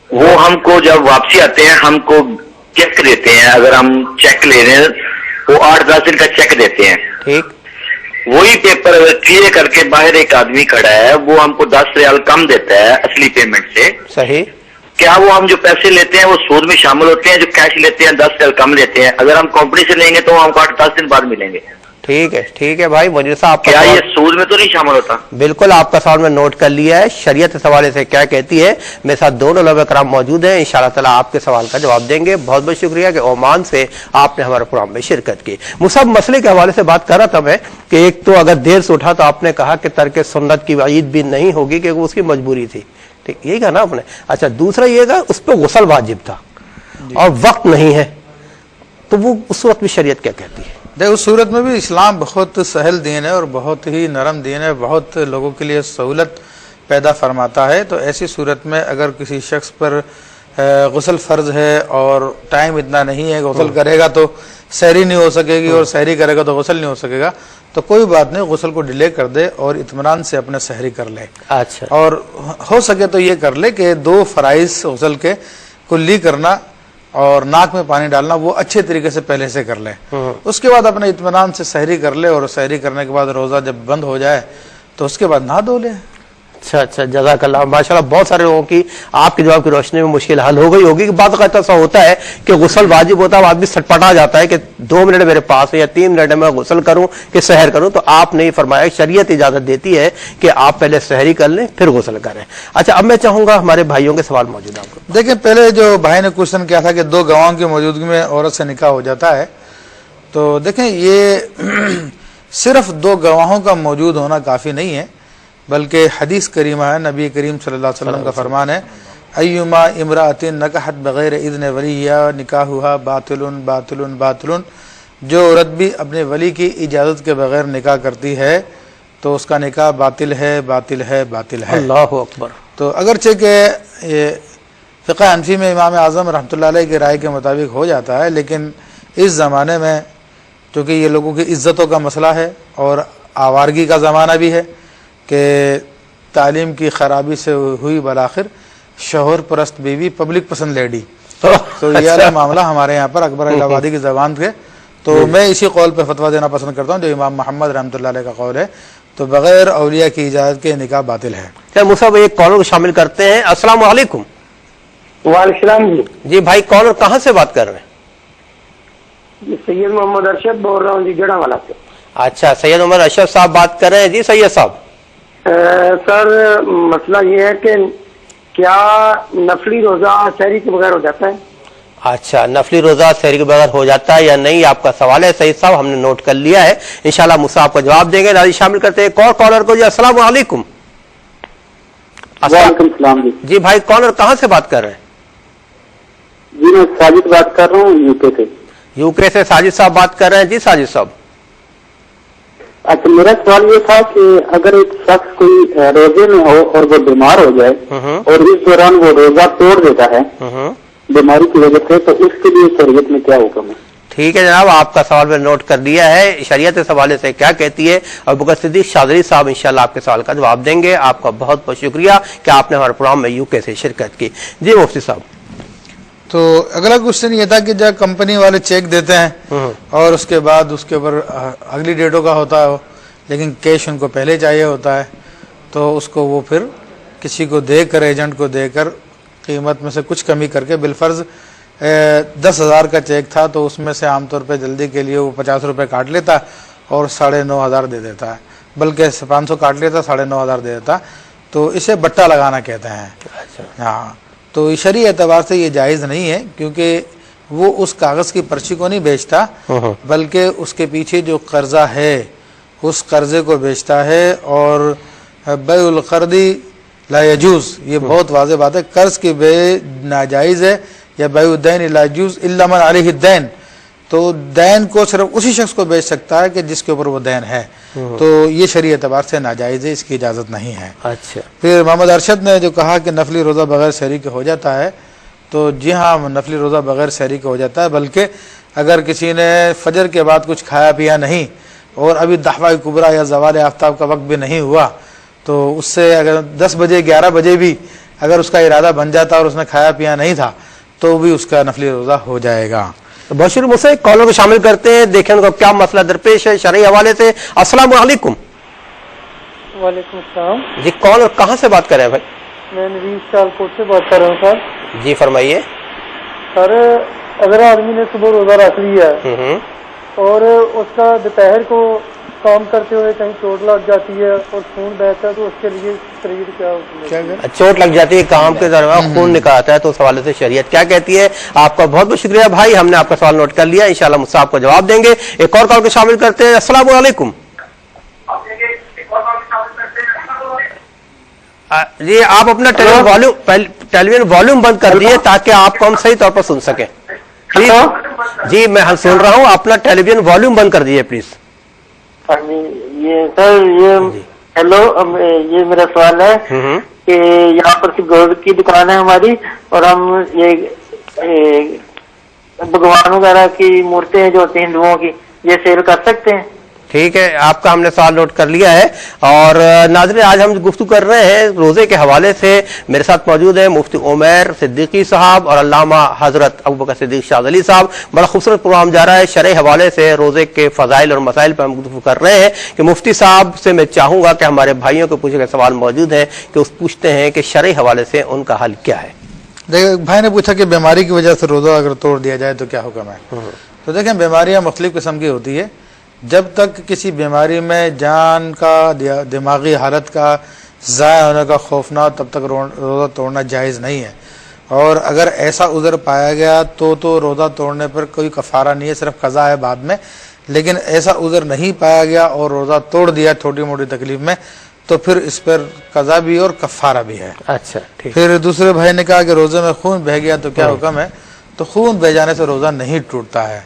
وہ ہم کو جب واپسی آتے ہیں ہم کو چیک دیتے ہیں. اگر ہم چیک لے رہے ہیں وہ 8-10 دن کا چیک دیتے ہیں. ٹھیک. وہی پیپر کلیئر کر کے باہر ایک آدمی کھڑا ہے, وہ ہم کو 10 ریال کم دیتا ہے اصلی پیمنٹ سے. صحیح. کیا وہ ہم جو پیسے لیتے ہیں وہ سود میں شامل ہوتے ہیں؟ جو کیش لیتے ہیں 10 ریال کم لیتے ہیں, اگر ہم کمپنی سے لیں گے تو ہم کو 8-10 دن بعد ملیں گے. ٹھیک ہے بھائی منیر صاحب, کیا یہ سود میں تو نہیں شامل ہوتا؟ بالکل آپ کا سوال میں نوٹ کر لیا ہے. شریعت اس حوالے سے کیا کہتی ہے. میرے ساتھ دونوں علماء کرام موجود ہیں, انشاءاللہ تعالیٰ آپ کے سوال کا جواب دیں گے. بہت بہت شکریہ کہ عمان سے آپ نے ہمارے پروگرام میں شرکت کی. مصعب مسئلے کے حوالے سے بات کر رہا تھا میں کہ ایک تو اگر دیر سے اٹھا تو آپ نے کہا کہ ترک سنت کی وعید بھی نہیں ہوگی کہ اس کی مجبوری تھی. ٹھیک یہی کہا نا آپ نے. اچھا دوسرا یہ تھا اس پہ غسل واجب تھا اور وقت نہیں ہے, تو وہ اس وقت بھی شریعت کیا کہتی ہے؟ دیکھ اس صورت میں بھی اسلام بہت سہل دین ہے اور بہت ہی نرم دین ہے, بہت لوگوں کے لیے سہولت پیدا فرماتا ہے. تو ایسی صورت میں اگر کسی شخص پر غسل فرض ہے اور ٹائم اتنا نہیں ہے, غسل کرے گا تو سحری نہیں ہو سکے گی اور سحری کرے گا تو غسل نہیں ہو سکے گا, تو کوئی بات نہیں, غسل کو ڈیلے کر دے اور اطمینان سے اپنے سحری کر لے. اچھا. اور ہو سکے تو یہ کر لے کہ 2 فرائض غسل کے کلی کرنا اور ناک میں پانی ڈالنا وہ اچھے طریقے سے پہلے سے کر لے. اس کے بعد اپنے اطمینان سے سحری کر لے, اور سحری کرنے کے بعد روزہ جب بند ہو جائے تو اس کے بعد نہا دھو لے. اچھا جزاک اللہ. ماشاءاللہ بہت سارے لوگوں کی آپ کے جواب کی روشنی میں مشکل حل ہو گئی ہوگی کہ بعض اوقات ایسا ہوتا ہے کہ غسل واجب ہوتا ہے, آدمی سٹپٹا جاتا ہے کہ 2 منٹ میرے پاس ہے یا 3 منٹ میں غسل کروں کہ سحر کروں. تو آپ نے فرمایا شریعت اجازت دیتی ہے کہ آپ پہلے سحری کر لیں پھر غسل کریں. اچھا اب میں چاہوں گا ہمارے بھائیوں کے سوال موجود ہیں. آپ کو دیکھیں پہلے جو بھائی نے کوشچن کیا تھا کہ 2 گواہوں کی موجودگی میں عورت سے نکاح ہو جاتا ہے, تو دیکھیں یہ صرف 2 گواہوں کا موجود ہونا کافی نہیں ہے, بلکہ حدیث کریمہ ہے. نبی کریم صلی اللہ علیہ وسلم کا فرمان ہے ایما امرأۃ نکحت بغیر اذن ولیہا نکاحها باطل باطل باطل. جو عورت بھی اپنے ولی کی اجازت کے بغیر نکاح کرتی ہے تو اس کا نکاح باطل ہے باطل ہے باطل ہے. اللہ اکبر. تو اگرچہ کہ یہ فقہ حنفی میں امام اعظم رحمۃ اللہ علیہ کی رائے کے مطابق ہو جاتا ہے, لیکن اس زمانے میں چونکہ یہ لوگوں کی عزتوں کا مسئلہ ہے اور آوارگی کا زمانہ بھی ہے کہ تعلیم کی خرابی سے ہوئی بالآخر شوہر پرست بیوی پبلک پسند لیڈی, تو یہ والا معاملہ ہمارے یہاں پر اکبر الہ آبادی کی زبان تھے. تو میں اسی قول پہ فتویٰ دینا پسند کرتا ہوں جو امام محمد رحمۃ اللہ علیہ کا قول ہے, تو بغیر اولیاء کی اجازت کے نکاح باطل ہے. چل مصعب ایک کالر کو شامل کرتے ہیں. السلام علیکم. وعلیکم السلام. جی بھائی کالر کہاں سے بات کر رہے ہیں؟ سید محمد ارشد بول رہا ہوں جی گڑا والا سے. اچھا سید عمر ارشد صاحب بات کر رہے ہیں. جی سید صاحب. سر مسئلہ یہ ہے کہ کیا نفلی روزہ سحری کے بغیر ہو جاتا ہے؟ اچھا نفلی روزہ سحری کے بغیر ہو جاتا ہے یا نہیں, آپ کا سوال ہے سید صاحب, ہم نے نوٹ کر لیا ہے. انشاءاللہ مصعب آپ کا جواب دیں گے. راضی شامل کرتے ہیں ایک اور کالر کو. جی السلام علیکم. وعلیکم السلام. جی بھائی کالر کہاں سے بات کر رہے ہیں؟ جی میں ساجد بات کر رہا ہوں UK سے. UK سے ساجد صاحب بات کر رہے ہیں. جی ساجد صاحب. اچھا میرا سوال یہ تھا کہ اگر ایک شخص کوئی روزے میں ہو اور وہ بیمار ہو جائے اور اس دوران وہ روزہ توڑ دیتا ہے بیماری کی وجہ سے, تو اس کے لیے شریعت میں کیا حکم ہے؟ ٹھیک ہے جناب, آپ کا سوال میں نوٹ کر لیا ہے. شریعت اس حوالے سے کیا کہتی ہے اور ابو بکر صدیق شاذلی صاحب انشاءاللہ آپ کے سوال کا جواب دیں گے. آپ کا بہت بہت شکریہ کہ آپ نے ہمارے پروگرام میں UK سے شرکت کی. جی مفتی صاحب. تو اگلا کوشچن یہ تھا کہ جب کمپنی والے چیک دیتے ہیں اور اس کے بعد اس کے اوپر اگلی ڈیٹوں کا ہوتا ہے لیکن کیش ان کو پہلے چاہیے ہوتا ہے, تو اس کو وہ پھر کسی کو دے کر, ایجنٹ کو دے کر قیمت میں سے کچھ کمی کر کے, بالفرض 10,000 کا چیک تھا تو اس میں سے عام طور پہ جلدی کے لیے وہ 50 روپے کاٹ لیتا اور 9,500 دے دیتا ہے, بلکہ 500 کاٹ لیتا 9,500 دے دیتا. تو اسے بٹا لگانا کہتے ہیں. ہاں تو شرعی اعتبار سے یہ جائز نہیں ہے, کیونکہ وہ اس کاغذ کی پرچی کو نہیں بیچتا بلکہ اس کے پیچھے جو قرضہ ہے اس قرضے کو بیچتا ہے. اور بیع القرض لا یجوز, یہ بہت واضح بات ہے, قرض کی بے ناجائز ہے, یا بیع الدین لا یجوز الا من علیہ الدین، تو دین کو صرف اسی شخص کو بیچ سکتا ہے کہ جس کے اوپر وہ دین ہے، تو یہ شرعی اعتبار سے ناجائز ہے، اس کی اجازت نہیں ہے۔ اچھا، پھر محمد ارشد نے جو کہا کہ نفلی روزہ بغیر سحری کے ہو جاتا ہے، تو جی ہاں نفلی روزہ بغیر سحری کے ہو جاتا ہے، بلکہ اگر کسی نے فجر کے بعد کچھ کھایا پیا نہیں اور ابھی دحوہ کبریٰ یا زوال آفتاب کا وقت بھی نہیں ہوا، تو اس سے اگر 10 بجے 11 بجے بھی اگر اس کا ارادہ بن جاتا اور اس نے کھایا پیا نہیں تھا تو بھی اس کا نفلی روزہ ہو جائے گا۔ بہت شروع سے کالوں کو شامل کرتے ہیں، دیکھیں ان کو کیا مسئلہ درپیش ہے شرعی حوالے سے۔ السلام علیکم۔ وعلیکم السلام جی کون اور کہاں سے بات کر رہے ہیں بھائی؟ میں نویز سیالکوٹ سے بات کر رہا ہوں سر۔ جی فرمائیے۔ سر اگر آدمی نے صبح روزہ رکھ لیا ہے اور اس کا دوپہر کو کام کرتے ہوئے کہیں چوٹ لگ جاتی ہے اور خون بہتا ہے تو اس کے لیے شریعت کیا حکم ہے؟ چوٹ لگ جاتی ہے کام کے دوران خون نکالتا ہے تو اس حوالے سے شریعت کیا کہتی ہے؟ آپ کا بہت بہت شکریہ بھائی، ہم نے آپ کا سوال نوٹ کر لیا، انشاءاللہ مجھ سے آپ کو جواب دیں گے۔ ایک اور کال کو شامل کرتے ہیں۔ السلام علیکم۔ جی آپ اپنا ٹیلی ویژن والیوم بند کر دیے تاکہ آپ کو ہم صحیح طور پر سن سکیں۔ پلیز جی میں سن رہا ہوں، اپنا ٹیلی ویژن والیوم بند کر دیجیے پلیز۔ یہ سر ہیلو، یہ میرا سوال ہے کہ یہاں پر گولڈ کی دکان ہے ہماری اور ہم یہ بھگوان وغیرہ کی مورتیں جو ہوتی ہیں ہندوؤں کی، یہ سیل کر سکتے ہیں؟ ٹھیک ہے، آپ کا ہم نے سوال نوٹ کر لیا ہے۔ اور ناظرین آج ہم گفتگو کر رہے ہیں روزے کے حوالے سے، میرے ساتھ موجود ہیں مفتی عمیر صدیقی صاحب اور علامہ حضرت ابوبکر صدیق شاہ علی صاحب۔ بڑا خوبصورت پروگرام جا رہا ہے، شرعی حوالے سے روزے کے فضائل اور مسائل پر ہم گفتگو کر رہے ہیں کہ مفتی صاحب سے میں چاہوں گا کہ ہمارے بھائیوں کو پوچھے گئے سوال موجود ہیں کہ اس پوچھتے ہیں کہ شرعی حوالے سے ان کا حل کیا ہے۔ دیکھیں بھائی نے پوچھا کہ بیماری کی وجہ سے روزہ اگر توڑ دیا جائے تو کیا حکم ہے؟ تو دیکھیں بیماریاں مختلف قسم کی ہوتی ہے، جب تک کسی بیماری میں جان کا دماغی حالت کا ضائع ہونے کا خوف نہ ہو تب تک روزہ توڑنا جائز نہیں ہے، اور اگر ایسا عذر پایا گیا تو روزہ توڑنے پر کوئی کفارہ نہیں ہے، صرف قضا ہے بعد میں۔ لیکن ایسا عذر نہیں پایا گیا اور روزہ توڑ دیا چھوٹی موٹی تکلیف میں تو پھر اس پر قضا بھی اور کفارہ بھی ہے۔ اچھا ٹھیک۔ پھر دوسرے بھائی نے کہا کہ روزے میں خون بہہ گیا تو کیا حکم ہے؟ تو خون بہ جانے سے روزہ نہیں ٹوٹتا ہے،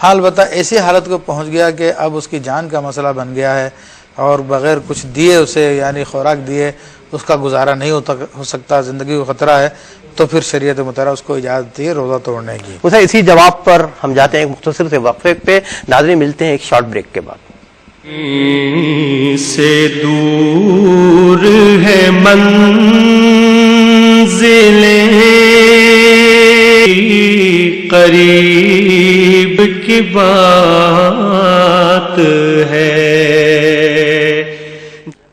ہاں البتہ ایسی حالت کو پہنچ گیا کہ اب اس کی جان کا مسئلہ بن گیا ہے اور بغیر کچھ دیے اسے یعنی خوراک دیے اس کا گزارا نہیں ہو سکتا، زندگی کو خطرہ ہے، تو پھر شریعت مطالعہ اس کو اجازت دی ہے روزہ توڑنے کی۔ اسے اسی جواب پر ہم جاتے ہیں ایک مختصر سے وقفے پہ، ناظرین ملتے ہیں ایک شارٹ بریک کے بعد۔ سے دور ہے منزلیں قریب کی بات ہے۔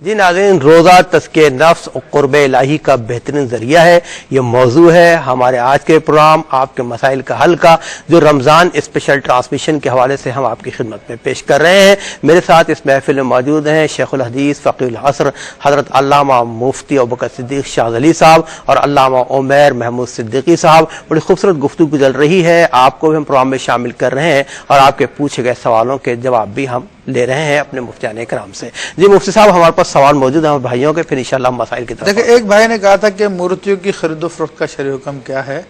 جی ناظرین، روزہ تزکیہ نفس اور قرب الہی کا بہترین ذریعہ ہے، یہ موضوع ہے ہمارے آج کے پروگرام آپ کے مسائل کا حل کا، جو رمضان اسپیشل ٹرانسمیشن کے حوالے سے ہم آپ کی خدمت میں پیش کر رہے ہیں۔ میرے ساتھ اس محفل میں موجود ہیں شیخ الحدیث فقیہ العصر حضرت علامہ مفتی ابوبکر صدیق شاہ علی صاحب اور علامہ عمیر محمود صدیقی صاحب۔ بڑی خوبصورت گفتگو چل رہی ہے، آپ کو بھی ہم پروگرام میں شامل کر رہے ہیں اور آپ کے پوچھے گئے سوالوں کے جواب بھی ہم لے رہے ہیں اپنے مفتیان کرام سے۔ جی مفتی صاحب ہمارے پاس سوال موجود ہیں بھائیوں کے، پھر انشاءاللہ ہم مسائل کی طرف۔ دیکھیں ایک بھائی نے کہا تھا کہ مورتیوں کی خرید و فروخت کا شرعی حکم کیا ہے؟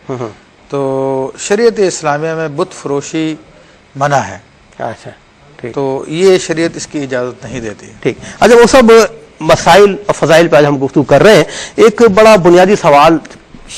تو شریعت اسلامیہ میں بت فروشی منع ہے، اچھا ٹھیک، تو یہ شریعت اس کی اجازت نہیں دیتی۔ ٹھیک۔ اچھا وہ سب مسائل اور فضائل پہ آج ہم گفتگو کر رہے ہیں، ایک بڑا بنیادی سوال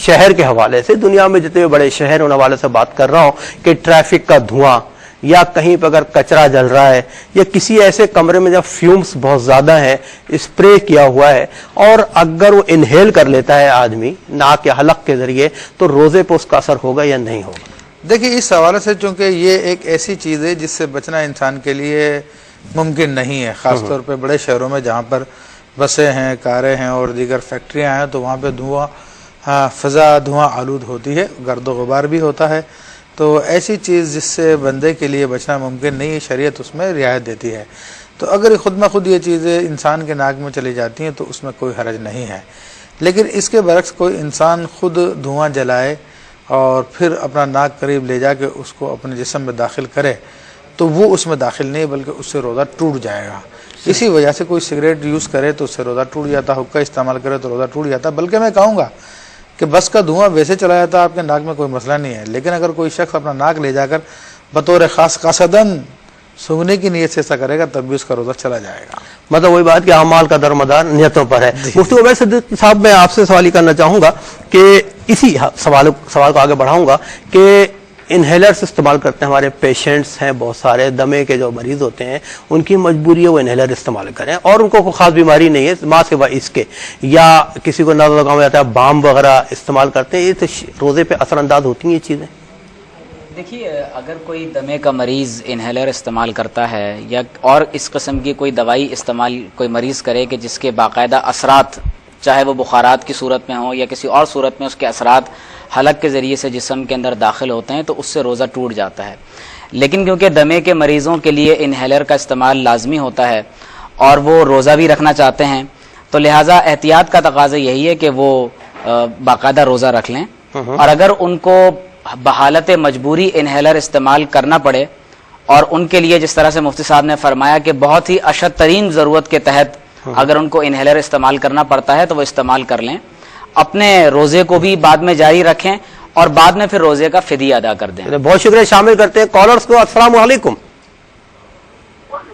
شہر کے حوالے سے، دنیا میں جتنے بڑے شہر ان حوالے سے بات کر رہا ہوں کہ ٹریفک کا دھواں یا کہیں پہ اگر کچرا جل رہا ہے یا کسی ایسے کمرے میں جب فیومز بہت زیادہ ہیں، اسپرے کیا ہوا ہے، اور اگر وہ انہیل کر لیتا ہے آدمی ناک یا حلق کے ذریعے تو روزے پہ اس کا اثر ہوگا یا نہیں ہوگا؟ دیکھیے اس حوالے سے چونکہ یہ ایک ایسی چیز ہے جس سے بچنا انسان کے لیے ممکن نہیں ہے، خاص طور پہ بڑے شہروں میں جہاں پر بسیں ہیں، کاریں ہیں اور دیگر فیکٹریاں ہیں، تو وہاں پہ فضا دھواں آلود ہوتی ہے، گرد و غبار بھی ہوتا ہے، تو ایسی چیز جس سے بندے کے لیے بچنا ممکن نہیں ہے، شریعت اس میں رعایت دیتی ہے۔ تو اگر خود بخود یہ چیزیں انسان کے ناک میں چلی جاتی ہیں تو اس میں کوئی حرج نہیں ہے، لیکن اس کے برعکس کوئی انسان خود دھواں جلائے اور پھر اپنا ناک قریب لے جا کے اس کو اپنے جسم میں داخل کرے تو وہ اس میں داخل نہیں بلکہ اس سے روزہ ٹوٹ جائے گا۔ اسی وجہ سے کوئی سگریٹ یوز کرے تو اس سے روزہ ٹوٹ جاتا، حقہ استعمال کرے تو روزہ ٹوٹ جاتا، بلکہ میں کہوں گا کہ بس کا دھواں ویسے چلا جاتا ہے آپ کے ناک میں کوئی مسئلہ نہیں ہے، لیکن اگر کوئی شخص اپنا ناک لے جا کر بطور خاص قاصدن سونگنے کی نیت سے ایسا کرے گا تب بھی اس کا روزہ چلا جائے گا۔ مطلب وہی بات کہ اعمال کا درمدار نیتوں پر ہے۔ مفتی عمیر صدیقی صاحب میں آپ سے سوال کرنا چاہوں گا کہ اسی سوال کو آگے بڑھاؤں گا کہ انہیلرز استعمال کرتے ہیں ہمارے پیشنٹس ہیں بہت سارے، دمے کے جو مریض ہوتے ہیں ان کی مجبوری ہے وہ انہیلر استعمال کریں، اور ان کو کوئی خاص بیماری نہیں ہے ماں سوا اس کے، یا کسی کو نظر لگایا جاتا ہے بام وغیرہ استعمال کرتے ہیں، یہ تو روزے پہ اثر انداز ہوتی ہیں یہ چیزیں؟ دیکھیے اگر کوئی دمے کا مریض انہیلر استعمال کرتا ہے یا اور اس قسم کی کوئی دوائی استعمال کوئی مریض کرے کہ جس کے باقاعدہ اثرات چاہے وہ بخارات کی صورت میں ہوں یا کسی اور صورت میں اس کے اثرات حلق کے ذریعے سے جسم کے اندر داخل ہوتے ہیں تو اس سے روزہ ٹوٹ جاتا ہے، لیکن کیونکہ دمے کے مریضوں کے لیے انہیلر کا استعمال لازمی ہوتا ہے اور وہ روزہ بھی رکھنا چاہتے ہیں تو لہٰذا احتیاط کا تقاضا یہی ہے کہ وہ باقاعدہ روزہ رکھ لیں، اور اگر ان کو بحالت مجبوری انہیلر استعمال کرنا پڑے اور ان کے لیے جس طرح سے مفتی صاحب نے فرمایا کہ بہت ہی اشد ترین ضرورت کے تحت اگر ان کو انہیلر استعمال کرنا پڑتا ہے تو وہ استعمال کر لیں، اپنے روزے کو بھی بعد میں جاری رکھیں اور بعد میں پھر روزے کا فدیہ ادا کر دیں۔ بہت شکریہ، شامل کرتے ہیں کالرز کو۔ السلام علیکم۔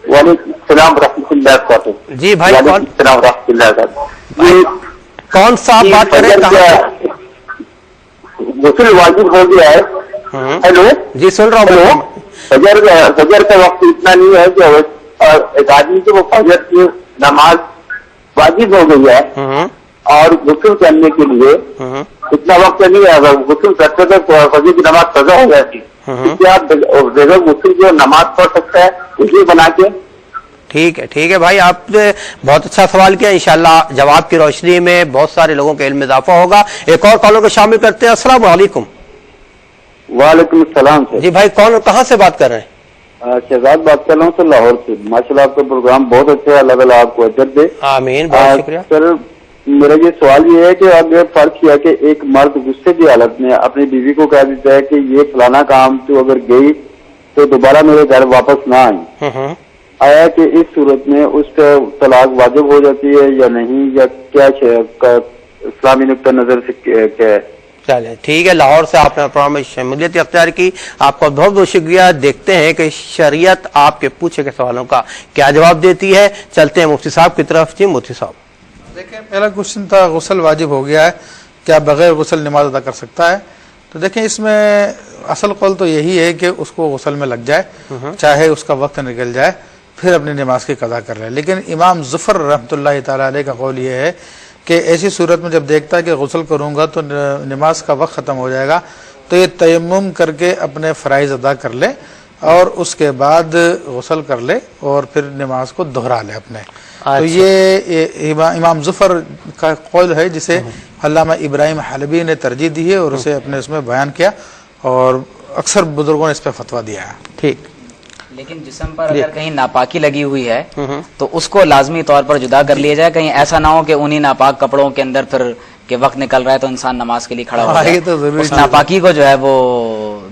وعلیکم السلام ورحمۃ اللہ وبرکاتہ۔ جی بھائی کون السلام ورحمۃ اللہ وبرکاتہ۔ کون سا آپ بات کر رہے ہیں؟ غسل واجب ہو گیا ہے۔ ہیلو جی سن رہا ہوں۔ فجر کا وقت اتنا نہیں ہے کہ ایک آدمی کو وہ فجر کی نماز واجب ہو گئی ہے اور غسل کرنے کے لیے اتنا وقت نہیں ہے، اگر غسل کرتے تو فجر کی نماز قضا ہو جاتی، اس لیے آپ بغیر غسل کی نماز پڑھ سکتا ہے اسی بنا کے۔ ٹھیک ہے بھائی، آپ نے بہت اچھا سوال کیا، انشاءاللہ جواب کی روشنی میں بہت سارے لوگوں کے علم میں اضافہ ہوگا۔ ایک اور کالر کو شامل کرتے ہیں۔ السلام علیکم۔ وعلیکم السلام سر۔ جی بھائی کون، کہاں سے بات کر رہے ہیں؟ شہزاد بات کر رہا ہوں سر، لاہور سے۔ ماشاءاللہ آپ کا پروگرام بہت اچھا ہے، اللہ تعالیٰ آپ کو اجر دے۔ آمین، بہت شکریہ سر میرا یہ سوال یہ ہے کہ اگر فرض کیا کہ ایک مرد غصے کی حالت میں اپنی بیوی کو کہہ دیتا ہے کہ یہ فلانا کام تو اگر گئی تو دوبارہ میرے گھر واپس نہ آئی، آیا کہ اس صورت میں اس کا طلاق واجب ہو جاتی ہے یا نہیں، یا کیا اسلامی نقطہ نظر سے کیا ہے؟ چلے ٹھیک ہے، لاہور سے آپ نے پروگرام میں شمولیت اختیار کی، آپ کا بہت بہت شکریہ۔ دیکھتے ہیں کہ شریعت آپ کے پوچھے گئے سوالوں کا کیا جواب دیتی ہے۔ چلتے ہیں مفتی صاحب کی طرف۔ جی مفتی صاحب، دیکھیں پہلا کوشچن تھا غسل واجب ہو گیا ہے، کیا بغیر غسل نماز ادا کر سکتا ہے؟ تو دیکھیں اس میں اصل قول تو یہی ہے کہ اس کو غسل میں لگ جائے، چاہے اس کا وقت نکل جائے، پھر اپنی نماز کی قضا کر لے۔ لیکن امام ظفر رحمۃ اللہ تعالیٰ علیہ کا قول یہ ہے کہ ایسی صورت میں جب دیکھتا ہے کہ غسل کروں گا تو نماز کا وقت ختم ہو جائے گا تو یہ تیمم کر کے اپنے فرائض ادا کر لے اور اس کے بعد غسل کر لے اور پھر نماز کو دہرا لے اپنے۔ تو یہ امام ظفر کا قول ہے جسے علامہ ابراہیم حلبی نے ترجیح دی ہے اور اسے اپنے اس میں بیان کیا، اور اکثر بزرگوں نے اس پہ فتویٰ دیا ہے۔ ٹھیک، لیکن جسم پر اگر کہیں ناپاکی لگی ہوئی ہے تو اس کو لازمی طور پر جدا کر لیا جائے، کہیں ایسا نہ ہو کہ انہی ناپاک کپڑوں کے اندر پھر کہ وقت نکل رہا ہے تو انسان نماز کے لیے کھڑا ہو جائے، اس ناپاکی کو جو ہے وہ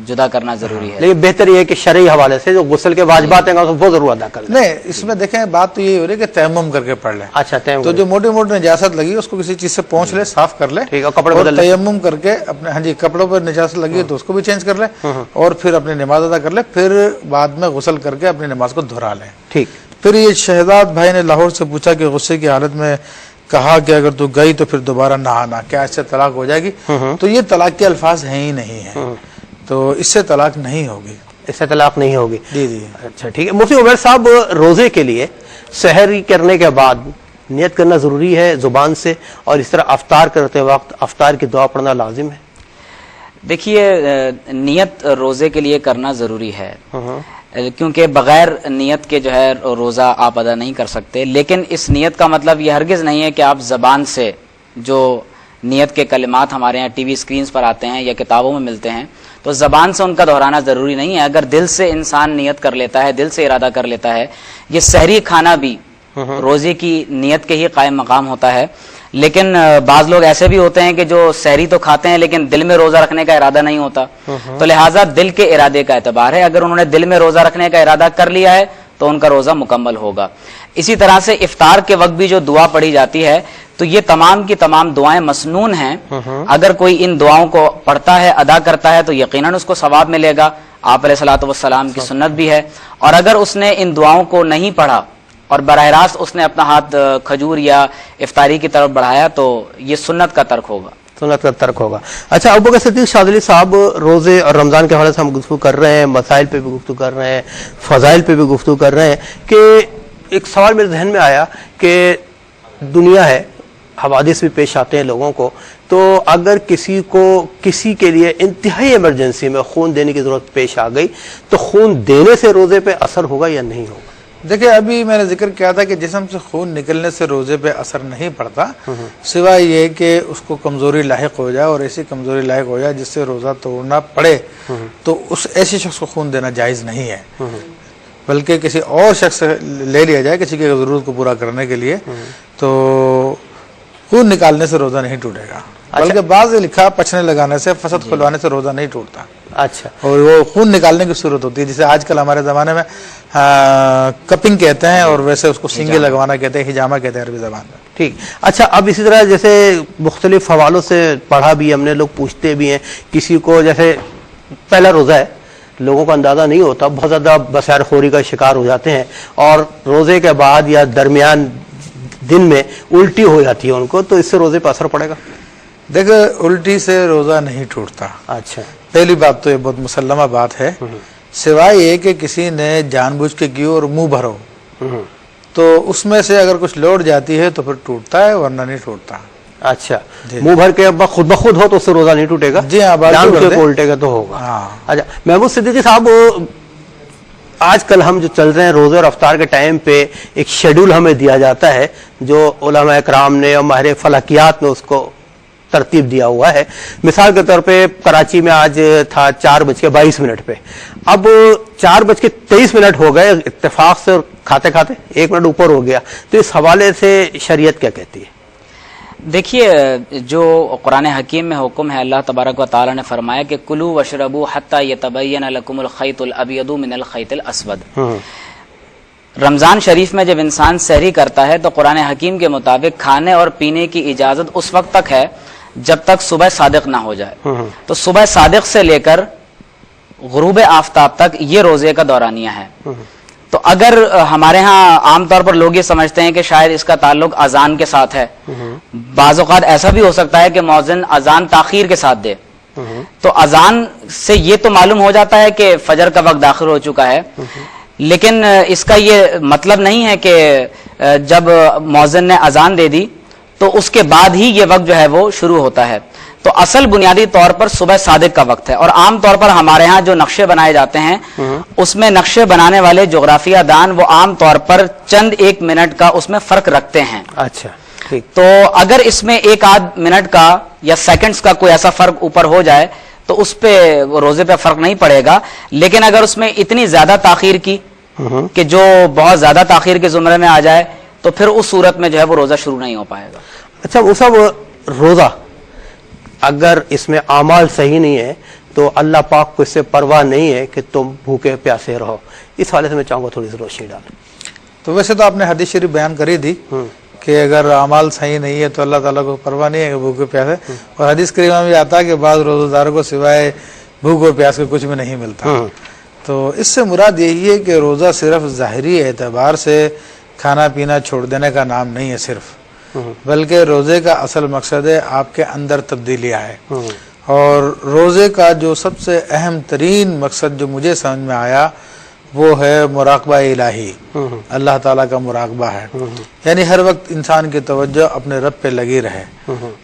جدا کرنا ضروری ہے۔ لیکن بہتر یہ ہے کہ شرعی حوالے سے جو غسل کے واجبات ہیں وہ ضرور ادا کر لیں۔ نہیں، اس میں دیکھیں بات تو یہی ہو رہی ہے کہ تیمم کر کے پڑھ لیں۔ اچھا، تو جو موٹی موٹی نجاست لگی اس کو کسی چیز سے پونچھ لے، صاف کر لے، ٹھیک ہے، کپڑے بدل لیں، تیمم کر کے اپنے ہاں جی کپڑوں پر نجاست لگی ہے تو اس کو بھی چینج کر لے اور پھر اپنی نماز ادا کر لے، پھر بعد میں غسل کر کے اپنی نماز کو دہرا لیں۔ ٹھیک، پھر یہ شہزاد بھائی نے لاہور سے پوچھا کہ غصے کی حالت میں کہا کہ اگر تو گئی تو پھر دوبارہ نہ آنا، کیا اس سے طلاق ہو جائے گی؟ تو یہ طلاق کے الفاظ ہیں ہی نہیں ہیں، تو اس سے طلاق نہیں ہوگی، اس سے طلاق نہیں ہوگی۔ جی جی اچھا ٹھیک ہے۔ مفتی عمیر صاحب، روزے کے لیے سحری کرنے کے بعد نیت کرنا ضروری ہے زبان سے، اور اس طرح افطار کرتے وقت افطار کی دعا پڑھنا لازم ہے؟ دیکھیے نیت روزے کے لیے کرنا ضروری ہے، کیونکہ بغیر نیت کے جو ہے روزہ آپ ادا نہیں کر سکتے، لیکن اس نیت کا مطلب یہ ہرگز نہیں ہے کہ آپ زبان سے جو نیت کے کلمات ہمارے یہاں ٹی وی سکرینز پر آتے ہیں یا کتابوں میں ملتے ہیں تو زبان سے ان کا دہرانا ضروری نہیں ہے۔ اگر دل سے انسان نیت کر لیتا ہے، دل سے ارادہ کر لیتا ہے، یہ سحری کھانا بھی روزے کی نیت کے ہی قائم مقام ہوتا ہے۔ لیکن بعض لوگ ایسے بھی ہوتے ہیں کہ جو سحری تو کھاتے ہیں لیکن دل میں روزہ رکھنے کا ارادہ نہیں ہوتا، تو لہٰذا دل کے ارادے کا اعتبار ہے، اگر انہوں نے دل میں روزہ رکھنے کا ارادہ کر لیا ہے تو ان کا روزہ مکمل ہوگا۔ اسی طرح سے افطار کے وقت بھی جو دعا پڑھی جاتی ہے تو یہ تمام کی تمام دعائیں مسنون ہیں. اگر کوئی ان دعاؤں کو پڑھتا ہے، ادا کرتا ہے، تو یقیناً اس کو ثواب ملے گا. آپ علیہ الصلوۃ والسلام کی سنت بھی ہے. اور اگر اس نے ان دعاؤں کو نہیں پڑھا اور براہ راست اس نے اپنا ہاتھ کھجور یا افطاری کی طرف بڑھایا تو یہ سنت کا ترک ہوگا. سنت کا ترک ہوگا. اچھا ابو بکر صدیق شاذلی صاحب، روزے اور رمضان کے حوالے سے ہم گفتگو کر رہے ہیں، مسائل پہ بھی گفتگو کر رہے ہیں، فضائل پہ بھی گفتگو کر رہے ہیں، کہ ایک سوال میرے ذہن میں آیا کہ دنیا ہے، حوادث بھی پیش آتے ہیں لوگوں کو، تو اگر کسی کے لیے انتہائی ایمرجنسی میں خون دینے کی ضرورت پیش آ گئی تو خون دینے سے روزے پہ اثر ہوگا یا نہیں ہوگا؟ دیکھیں ابھی میں نے ذکر کیا تھا کہ جسم سے خون نکلنے سے روزے پہ اثر نہیں پڑتا، سوائے یہ کہ اس کو کمزوری لاحق ہو جائے، اور ایسی کمزوری لاحق ہو جائے جس سے روزہ توڑنا پڑے، تو اس ایسے شخص کو خون دینا جائز نہیں ہے، بلکہ کسی اور شخص سے لے لیا جائے کسی کی ضرورت کو پورا کرنے کے لیے. تو خون نکالنے سے روزہ نہیں ٹوٹے گا، بلکہ بعض لکھا پچھنے لگانے سے، فسد کھلوانے سے روزہ نہیں ٹوٹتا. اچھا، اور وہ خون نکالنے کی صورت ہوتی ہے، جسے آج کل ہمارے زمانے میں کپنگ کہتے ہیں، اور ویسے اس کو سینگے لگوانا کہتے ہیں، حجامہ کہتے ہیں عربی زبان میں. ٹھیک. اچھا اب اسی طرح جیسے مختلف حوالوں سے پڑھا بھی ہم نے، لوگ پوچھتے بھی ہیں، کسی کو جیسے پہلا روزہ ہے، لوگوں کو اندازہ نہیں ہوتا، بہت زیادہ بسیار خوری کا شکار ہو جاتے ہیں، اور روزے کے بعد یا درمیان دن میں الٹی ہو جاتی ہے ان کو، تو اس سے روزے پہ اثر پڑے گا؟ دیکھو الٹی سے روزہ نہیں ٹوٹتا. اچھا، پہلی بات تو یہ بہت مسلمہ بات ہے، سوائے یہ کہ کسی نے جان بوجھ کے کی اور منہ بھرو، تو اس میں سے اگر کچھ لوٹ جاتی ہے تو پھر ٹوٹتا ہے، ورنہ نہیں ٹوٹتا. اچھا، منہ بھر کے خود بخود ہو تو اس سے روزہ نہیں ٹوٹے گا؟ جی ہاں، جان بوجھ کے الٹے گا تو ہوگا. اچھا محمود صدیقی صاحب، آج کل ہم جو چل رہے ہیں روزے اور افطار کے ٹائم پہ ایک شیڈول ہمیں دیا جاتا ہے جو علماء اکرام نے اور ماہر فلکیات نے اس کو ترتیب دیا ہوا ہے. مثال کے طور پہ کراچی میں آج تھا 4:22 پہ، اب 4:23 ہو گئے اتفاق سے، اور کھاتے کھاتے 1 منٹ اوپر ہو گیا. تو اس حوالے سے شریعت کیا کہتی ہے؟ دیکھیے، جو قرآن حکیم میں حکم ہے، اللہ تبارک و تعالیٰ نے فرمایا کہ کلوا واشربوا حتی یتبین لکم الخیط الابیض من الخیط الاسود. رمضان شریف میں جب انسان سحری کرتا ہے تو قرآن حکیم کے مطابق کھانے اور پینے کی اجازت اس وقت تک ہے جب تک صبح صادق نہ ہو جائے. تو صبح صادق سے لے کر غروب آفتاب تک یہ روزے کا دورانیہ ہے. تو اگر ہمارے ہاں عام طور پر لوگ یہ سمجھتے ہیں کہ شاید اس کا تعلق اذان کے ساتھ ہے، بعض اوقات ایسا بھی ہو سکتا ہے کہ مؤذن اذان تاخیر کے ساتھ دے، تو اذان سے یہ تو معلوم ہو جاتا ہے کہ فجر کا وقت داخل ہو چکا ہے، لیکن اس کا یہ مطلب نہیں ہے کہ جب مؤذن نے اذان دے دی تو اس کے بعد ہی یہ وقت جو ہے وہ شروع ہوتا ہے. تو اصل بنیادی طور پر صبح صادق کا وقت ہے. اور عام طور پر ہمارے ہاں جو نقشے بنائے جاتے ہیں اس میں نقشے بنانے والے جغرافیہ دان وہ عام طور پر چند 1 منٹ کا اس میں فرق رکھتے ہیں. اچھا ٹھیک. تو اگر اس میں 1-8 منٹ کا یا سیکنڈز کا کوئی ایسا فرق اوپر ہو جائے تو اس پہ روزے پہ فرق نہیں پڑے گا. لیکن اگر اس میں اتنی زیادہ تاخیر کی کہ جو بہت زیادہ تاخیر کے زمرے میں آ جائے تو پھر اس صورت میں جو ہے وہ روزہ شروع نہیں ہو پائے گا. اچھا وہ سب روزہ اگر اس میں اعمال صحیح نہیں ہے تو اللہ پاک کو اس سے پرواہ نہیں ہے کہ تم بھوکے پیاسے رہو. اس حوالے سے میں چاہوں گا تھوڑی سی روشنی ڈال. تو ویسے تو آپ نے حدیث شریف بیان کری دی کہ اگر اعمال صحیح نہیں ہے تو اللہ تعالیٰ کو پرواہ نہیں ہے کہ بھوکے پیاسے، اور حدیث کریمہ میں بھی آتا ہے کہ بعض روزہ داروں کو سوائے بھوک اور پیاس کے کچھ بھی نہیں ملتا. تو اس سے مراد یہی ہے کہ روزہ صرف ظاہری اعتبار سے کھانا پینا چھوڑ دینے کا نام نہیں ہے صرف، بلکہ روزے کا اصل مقصد ہے آپ کے اندر تبدیلی آئے. اور روزے کا جو سب سے اہم ترین مقصد جو مجھے سمجھ میں آیا وہ ہے مراقبہ الہی، اللہ تعالیٰ کا مراقبہ ہے، یعنی ہر وقت انسان کی توجہ اپنے رب پہ لگی رہے.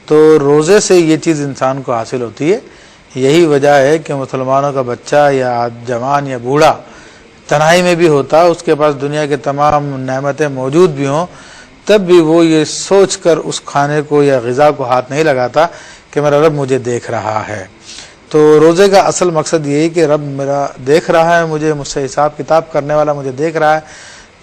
تو روزے سے یہ چیز انسان کو حاصل ہوتی ہے. یہی وجہ ہے کہ مسلمانوں کا بچہ یا جوان یا بوڑھا تنہائی میں بھی ہوتا، اس کے پاس دنیا کے تمام نعمتیں موجود بھی ہوں، تب بھی وہ یہ سوچ کر اس کھانے کو یا غذا کو ہاتھ نہیں لگاتا کہ میرا رب مجھے دیکھ رہا ہے. تو روزے کا اصل مقصد یہی کہ رب میرا دیکھ رہا ہے، مجھے سے حساب کتاب کرنے والا مجھے دیکھ رہا ہے.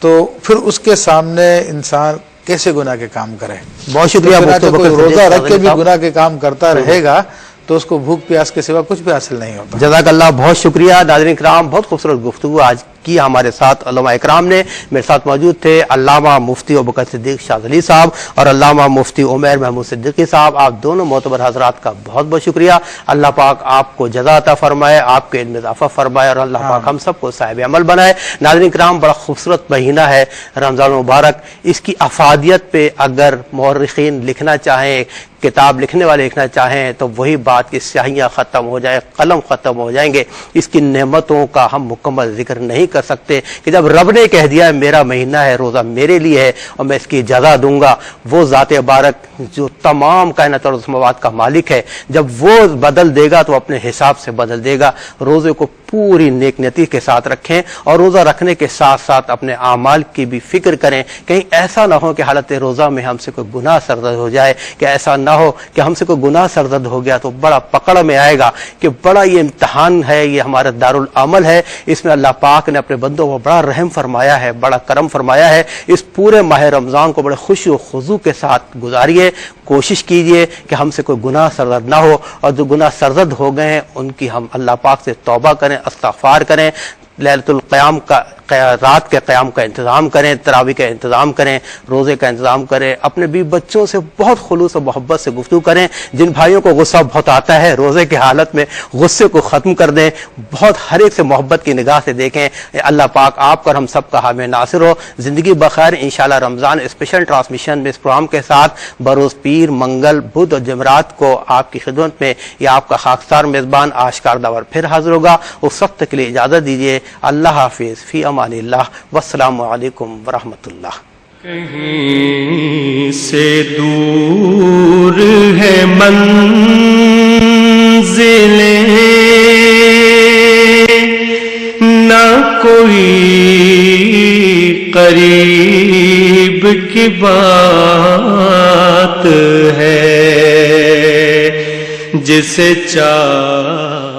تو پھر اس کے سامنے انسان کیسے گناہ کے کام کرے. بہت شکریہ. روزہ رکھ کے بھی گناہ کے کام کرتا رہے گا تو اس کو بھوک پیاس کے سوا کچھ بھی حاصل نہیں ہوتا. جزاک اللہ، بہت شکریہ. ناظرین کرام، بہت خوبصورت گفتگو آج کی ہمارے ساتھ علماء اکرام نے. میرے ساتھ موجود تھے علامہ مفتی ابوبکر صدیق شاذلی صاحب اور علامہ مفتی عمیر محمود صدیقی صاحب. آپ دونوں معتبر حضرات کا بہت بہت شکریہ. اللہ پاک آپ کو جزا عطا فرمائے, آپ کے علم میں اضافہ فرمائے, اور اللہ پاک ہم سب کو صاحب عمل بنائے. ناظرین کرام, بڑا خوبصورت مہینہ ہے رمضان المبارک. اس کی افادیت پہ اگر مورخین لکھنا چاہیں, کتاب لکھنے والے لکھنا چاہیں, تو وہی بات کہ سیاہیاں ختم ہو جائیں, قلم ختم ہو جائیں گے. اس کی نعمتوں کا ہم مکمل ذکر نہیں کر سکتے کہ جب رب نے کہہ دیا ہے میرا مہینہ ہے, روزہ میرے لیے ہے اور میں اس کی جزا دوں گا, وہ ذات بارک جو تمام کائنات اور سماوات کا مالک ہے, جب وہ بدل دے گا تو اپنے حساب سے بدل دے گا. روزے کو پوری نیک نیتی کے ساتھ رکھیں, اور روزہ رکھنے کے ساتھ ساتھ اپنے اعمال کی بھی فکر کریں. کہیں ایسا نہ ہو کہ حالت روزہ میں ہم سے کوئی گناہ سرزد ہو جائے, کہ ایسا نہ ہو کہ ہم سے کوئی گناہ سرزد ہو گیا تو بڑا پکڑ میں آئے گا کہ بڑا یہ امتحان ہے, یہ ہمارا دارالعمل ہے. اس میں اللہ پاک نے اپنے بندوں کو بڑا رحم فرمایا ہے, بڑا کرم فرمایا ہے. اس پورے ماہ رمضان کو بڑے خوشی و خضوع کے ساتھ گزاریے. کوشش کیجئے کہ ہم سے کوئی گناہ سرزد نہ ہو, اور جو گناہ سرزد ہو گئے ہیں ان کی ہم اللہ پاک سے توبہ کریں, استغفار کریں. لیلۃ القیام کا رات کے قیام کا انتظام کریں, تراویح کا انتظام کریں, روزے کا انتظام کریں. اپنے بیوی بچوں سے بہت خلوص و محبت سے گفتگو کریں. جن بھائیوں کو غصہ بہت آتا ہے, روزے کی حالت میں غصے کو ختم کر دیں. بہت ہر ایک سے محبت کی نگاہ سے دیکھیں. اللہ پاک آپ کا اور ہم سب کا حامی ناصر ہو. زندگی بخیر. انشاءاللہ رمضان اسپیشل ٹرانسمیشن میں اس پروگرام کے ساتھ بروز پیر, منگل, بدھ اور جمعرات کو آپ کی خدمت میں یہ آپ کا خاکسار میزبان آشکار داور پھر حاضر ہوگا. اس وقت کے لیے اجازت دیجیے. اللہ حافظ, فی امان اللہ, والسلام علیکم ورحمۃ اللہ. کہیں سے دور ہے منزلیں, نہ کوئی قریب کی بات ہے, جسے چاہ